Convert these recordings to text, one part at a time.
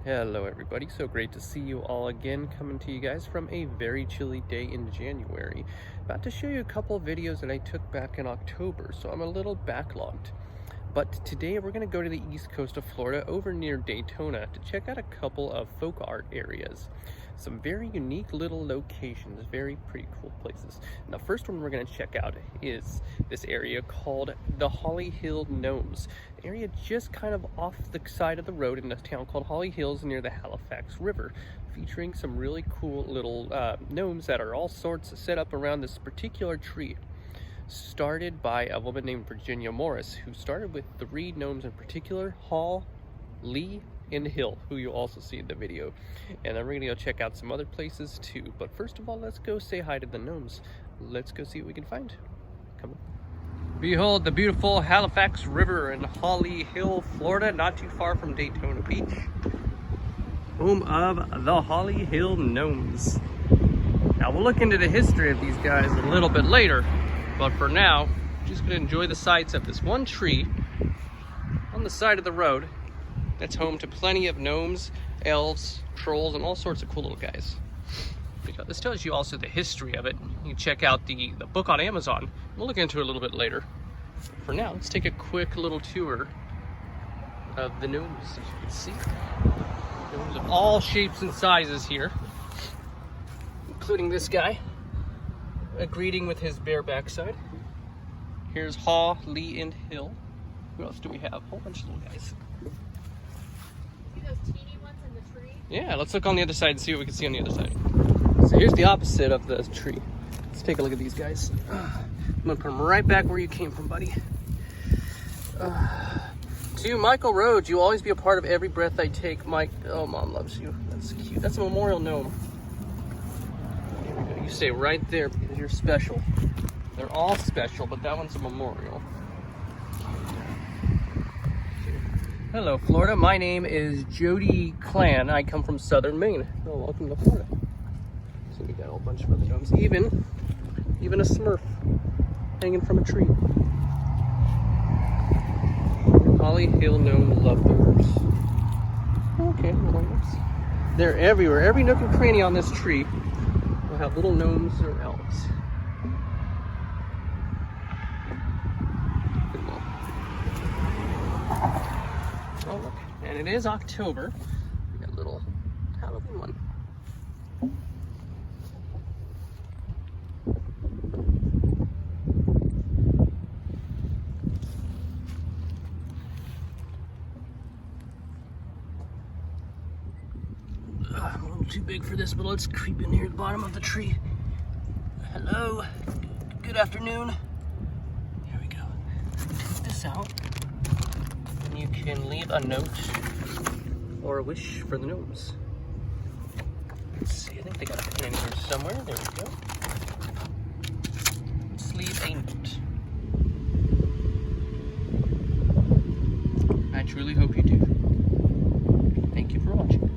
Hello everybody, so great to see you all again, coming to you guys from a very chilly day in January. About to show you a couple of videos that I took back in October, so I'm a little backlogged. But today we're going to go to the east coast of Florida over near Daytona to check out a couple of folk art areas. Some very unique little locations, very pretty cool places. Now, first one we're going to check out is this area called the Holly Hill Gnomes. An area just kind of off the side of the road in a town called Holly Hills near the Halifax River, featuring some really cool little gnomes that are all sorts set up around this particular tree. Started by a woman named Virginia Morris, who started with 3 gnomes in particular: Hall, Lee, and Hill, who you'll also see in the video. And then we're gonna go check out some other places too. But first of all, let's go say hi to the gnomes. Let's go see what we can find. Come on. Behold the beautiful Halifax River in Holly Hill, Florida, not too far from Daytona Beach, home of the Holly Hill Gnomes. Now we'll look into the history of these guys a little bit later, but for now, I'm just gonna enjoy the sights of this one tree on the side of the road that's home to plenty of gnomes, elves, trolls, and all sorts of cool little guys. This tells you also the history of it. You can check out the book on Amazon. We'll look into it a little bit later. For now, let's take a quick little tour of the gnomes. As you can see, gnomes of all shapes and sizes here, including this guy, a greeting with his bare backside. Here's Haw, Lee, and Hill. Who else do we have? A whole bunch of little guys. See those teeny ones in the tree? Yeah, let's look on the other side and see what we can see on the other side. So here's the opposite of the tree. Let's take a look at these guys. I'm gonna put them right back where you came from, buddy. To Michael Rhodes, you'll always be a part of every breath I take. Mike, oh, Mom loves you. That's cute. That's a memorial gnome. Here we go. You stay right there because you're special. They're all special, but that one's a memorial. Hello, Florida. My name is Jody Clan. I come from southern Maine. Oh, welcome to Florida. So we got a whole bunch of other gnomes. Even a smurf hanging from a tree. Holly Hill Gnome lovebirds. Okay, little gnomes. They're everywhere. Every nook and cranny on this tree will have little gnomes or elves. Oh, look, and it is October. We got a little Halloween one. I'm a little too big for this, but let's creep in here at the bottom of the tree. Hello, good afternoon. Here we go. Take this out. You can leave a note or a wish for the gnomes. Let's see, I think they got a pen in here somewhere. There we go. Let's leave a note. I truly hope you do. Thank you for watching.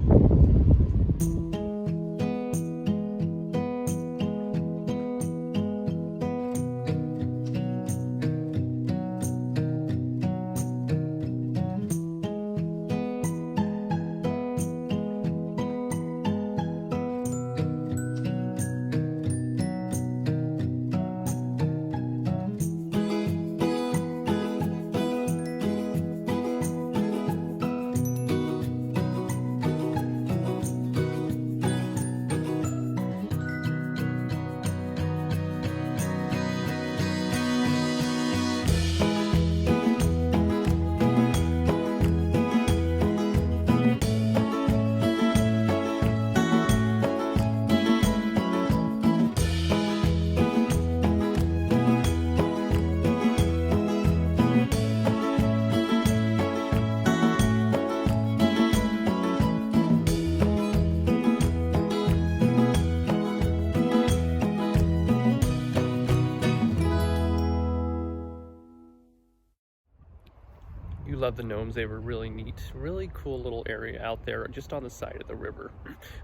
You love the gnomes. They were really neat, really cool little area out there just on the side of the river.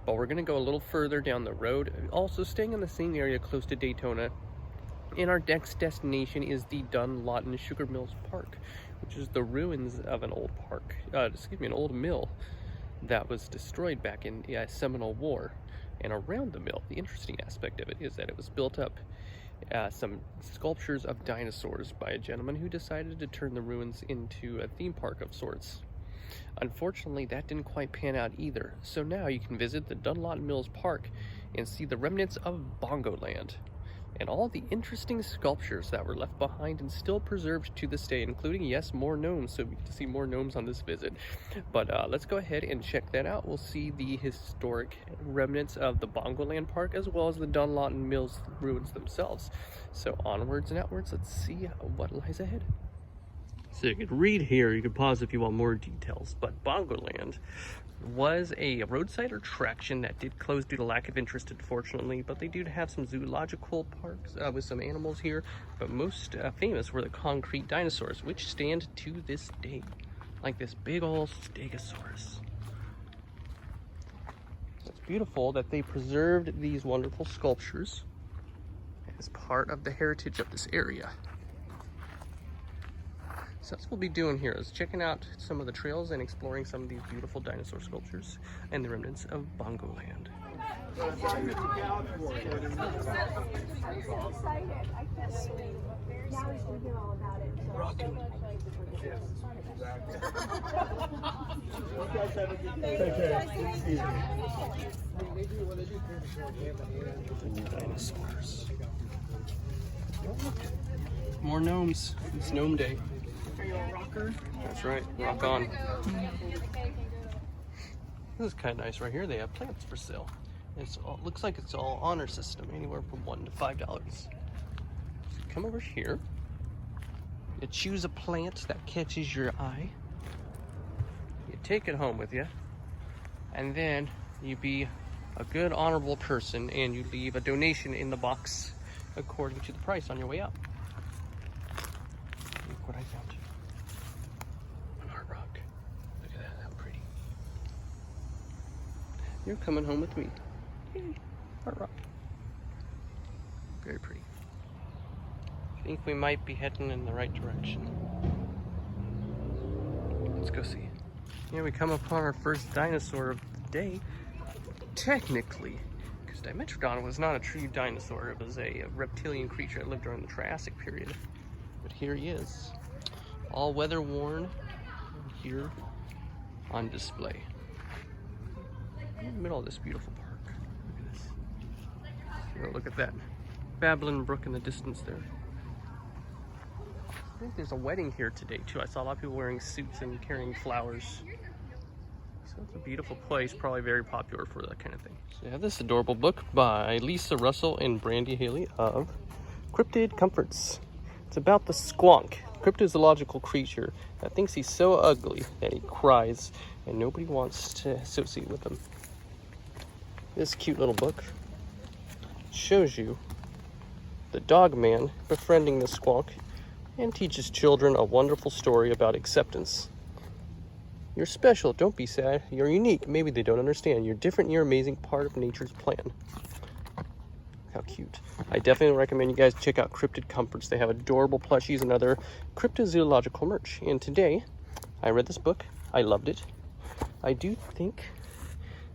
But we're gonna go a little further down the road, also staying in the same area close to Daytona. And our next destination is the Dunlawton Sugar Mills Park, which is the ruins of an old park, an old mill that was destroyed back in the Seminole War. And around the mill, the interesting aspect of it is that it was built up some sculptures of dinosaurs by a gentleman who decided to turn the ruins into a theme park of sorts. Unfortunately, that didn't quite pan out either, so now you can visit the Dunlawton Mills Park and see the remnants of Bongoland and all the interesting sculptures that were left behind and still preserved to this day, including, yes, more gnomes, so we get to see more gnomes on this visit. But let's go ahead and check that out. We'll see the historic remnants of the Bongoland Park as well as the Dunlawton Mills ruins themselves. So onwards and outwards, let's see what lies ahead. So you could read here, you could pause if you want more details, but Bongoland was a roadside attraction that did close due to lack of interest, unfortunately, but they do have some zoological parks with some animals here, but most famous were the concrete dinosaurs, which stand to this day, like this big old stegosaurus. It's beautiful that they preserved these wonderful sculptures as part of the heritage of this area. So that's what we'll be doing here, is checking out some of the trails and exploring some of these beautiful dinosaur sculptures and the remnants of Bongoland. Dinosaurs. More gnomes. It's gnome day. Are you a rocker? That's right, rock on. This is kind of nice right here. They have plants for sale. Looks like it's all honor system, anywhere from $1 to $5. So come over here. You choose a plant that catches your eye. You take it home with you, and then you be a good, honorable person, and you leave a donation in the box according to the price on your way out. Look what I found. You're coming home with me. Hey, art rock. Very pretty. I think we might be heading in the right direction. Let's go see. Here we come upon our first dinosaur of the day. Technically, because Dimetrodon was not a true dinosaur. It was a reptilian creature that lived during the Triassic period. But here he is, all weather worn, here on display. In the middle of this beautiful park. Look at this. Here, look at that babbling brook in the distance there. I think there's a wedding here today too. I saw a lot of people wearing suits and carrying flowers. So it's a beautiful place, probably very popular for that kind of thing. So you have this adorable book by Lisa Russell and Brandy Haley of Cryptid Comforts. It's about the squonk, cryptozoological creature that thinks he's so ugly that he cries and nobody wants to associate with him. This cute little book shows you the dog man befriending the squonk and teaches children a wonderful story about acceptance. You're special, don't be sad. You're unique, maybe they don't understand. You're different, you're amazing, part of nature's plan. How cute. I definitely recommend you guys check out Cryptid Comforts. They have adorable plushies and other cryptozoological merch. And today, I read this book. I loved it. I do think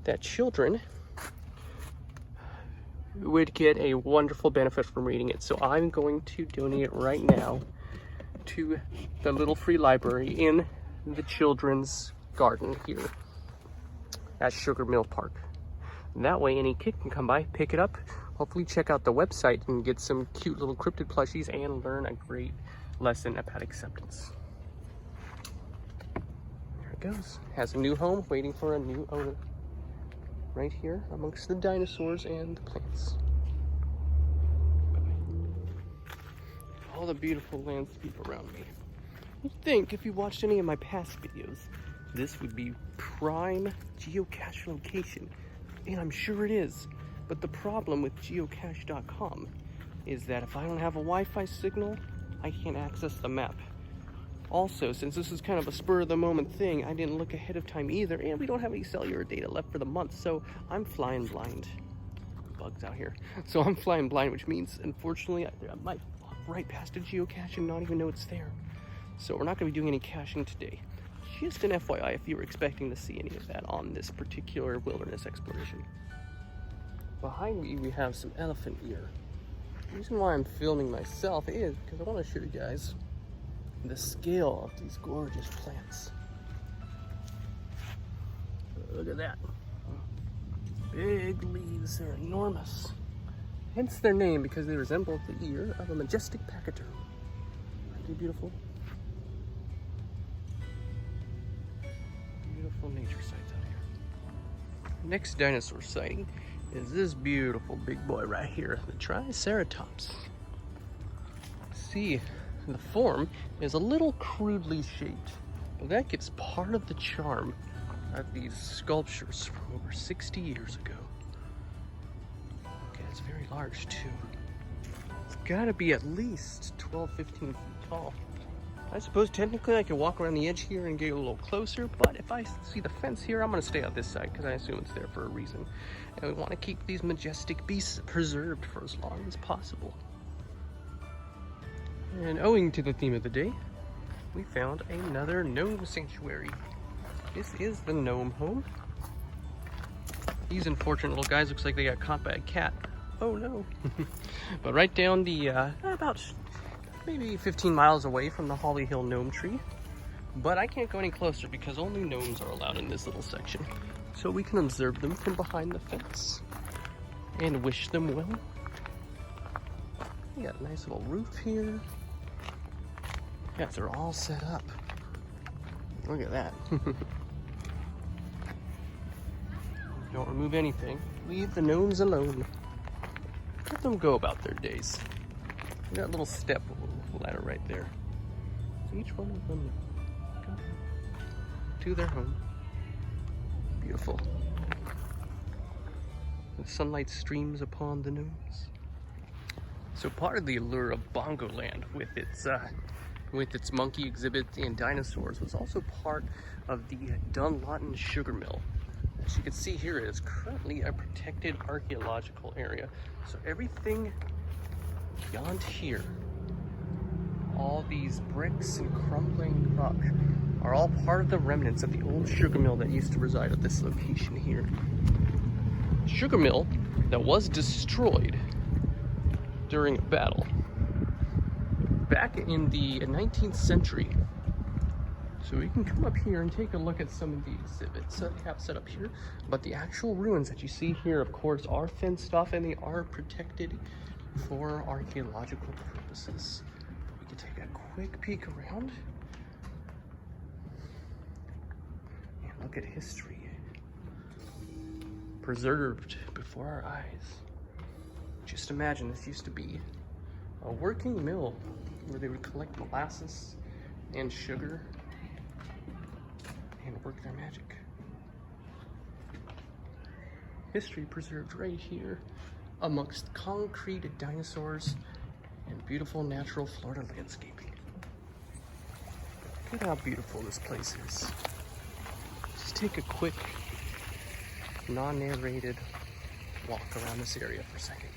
that children would get a wonderful benefit from reading it. So I'm going to donate it right now to the little free library in the children's garden here at Sugar Mill Park. And that way any kid can come by, pick it up, hopefully check out the website and get some cute little cryptid plushies and learn a great lesson about acceptance. There it goes. Has a new home waiting for a new owner. Right here amongst the dinosaurs and the plants. All the beautiful landscape around me. You'd think if you watched any of my past videos, this would be prime geocache location. And I'm sure it is. But the problem with geocache.com is that if I don't have a Wi-Fi signal, I can't access the map. Also, since this is kind of a spur-of-the-moment thing, I didn't look ahead of time either, and we don't have any cellular data left for the month, so I'm flying blind. Bugs out here. So I'm flying blind, which means, unfortunately, I might walk right past a geocache and not even know it's there. So we're not going to be doing any caching today. Just an FYI if you were expecting to see any of that on this particular wilderness exploration. Behind me we have some elephant ear. The reason why I'm filming myself is because I want to show you guys the scale of these gorgeous plants. Look at that. Big leaves, they're enormous. Hence their name, because they resemble the ear of a majestic pachyderm. Aren't they beautiful? Beautiful nature sights out here. Next dinosaur sighting is this beautiful big boy right here, the Triceratops. See, the form is a little crudely shaped, but that gives part of the charm of these sculptures from over 60 years ago. Okay, it's very large too. It's gotta be at least 12, 15 feet tall. I suppose technically I could walk around the edge here and get a little closer, but if I see the fence here, I'm gonna stay on this side because I assume it's there for a reason. And we want to keep these majestic beasts preserved for as long as possible. And owing to the theme of the day, we found another gnome sanctuary. This is the gnome home. These unfortunate little guys looks like they got caught by a cat. Oh no. But right down the, about maybe 15 miles away from the Holly Hill gnome tree. But I can't go any closer because only gnomes are allowed in this little section. So we can observe them from behind the fence and wish them well. We got a nice little roof here. Yeah, they're all set up. Look at that. Don't remove anything. Leave the gnomes alone. Let them go about their days. We got a little step ladder right there. So each one of them go to their home. Beautiful. The sunlight streams upon the gnomes. So part of the allure of Bongoland with its monkey exhibit and dinosaurs was also part of the Dunlawton Sugar Mill. As you can see here, it is currently a protected archaeological area. So everything beyond here, all these bricks and crumbling rock, are all part of the remnants of the old sugar mill that used to reside at this location here. Sugar mill that was destroyed during a battle back in the 19th century. So we can come up here and take a look at some of the exhibits that we have set up here. But the actual ruins that you see here, of course, are fenced off and they are protected for archaeological purposes. We can take a quick peek around and look at history preserved before our eyes. Just imagine this used to be a working mill where they would collect molasses and sugar and work their magic. History preserved right here amongst concrete dinosaurs and beautiful natural Florida landscaping. Look at how beautiful this place is. Just take a quick, non-narrated walk around this area for a second.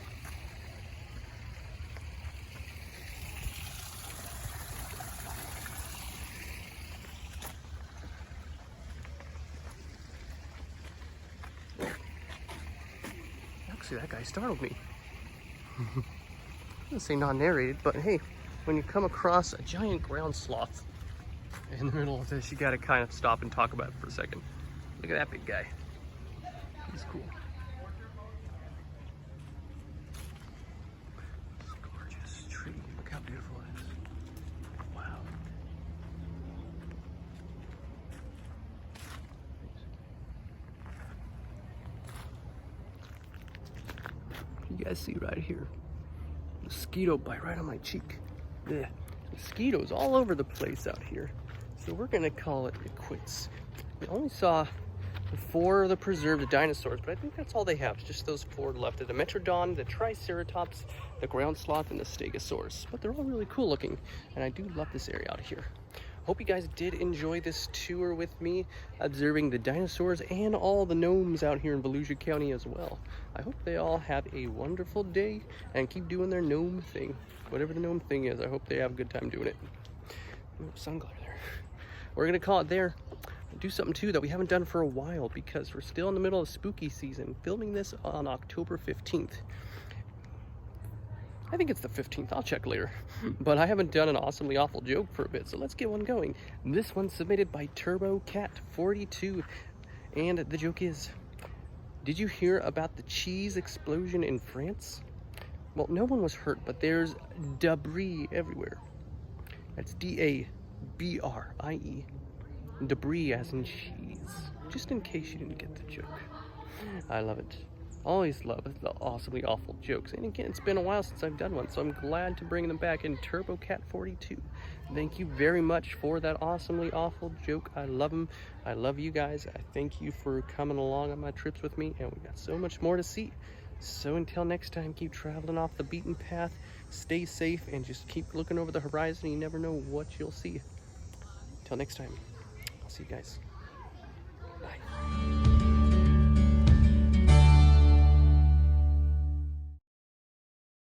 Actually, that guy startled me. I'm gonna say non-narrated, but hey, when you come across a giant ground sloth in the middle of this, you gotta kind of stop and talk about it for a second. Look at that big guy. He's cool. This gorgeous tree. Look how beautiful it is. Wow. You guys see right here, mosquito bite right on my cheek. Ugh. Mosquitoes all over the place out here. So we're gonna call it quits. We only saw 4 of the preserved dinosaurs, but I think that's all they have. Just those 4 left. The Dimetrodon, the Triceratops, the ground sloth, and the Stegosaurus. But they're all really cool looking, and I do love this area out here. Hope you guys did enjoy this tour with me, observing the dinosaurs and all the gnomes out here in Volusia County as well. I hope they all have a wonderful day and keep doing their gnome thing. Whatever the gnome thing is, I hope they have a good time doing it. Sun glare there. We're gonna call it there. do something too that we haven't done for a while because we're still in the middle of spooky season, filming this on October 15th. I think it's the 15th, I'll check later. But I haven't done an awesomely awful joke for a bit, so let's get one going. This one's submitted by Turbo Cat 42, and the joke is, did you hear about the cheese explosion in France? Well, no one was hurt, but there's debris everywhere. That's D-A-B-R-I-E. Debris as in cheese. Just in case you didn't get the joke. I love it. Always love the awesomely awful jokes. And again, it's been a while since I've done one, so I'm glad to bring them back in Turbo Cat 42. Thank you very much for that awesomely awful joke. I love them. I love you guys. I thank you for coming along on my trips with me, and we got so much more to see. So until next time, keep traveling off the beaten path, stay safe, and just keep looking over the horizon. You never know what you'll see. Until next time, I'll see you guys. Bye.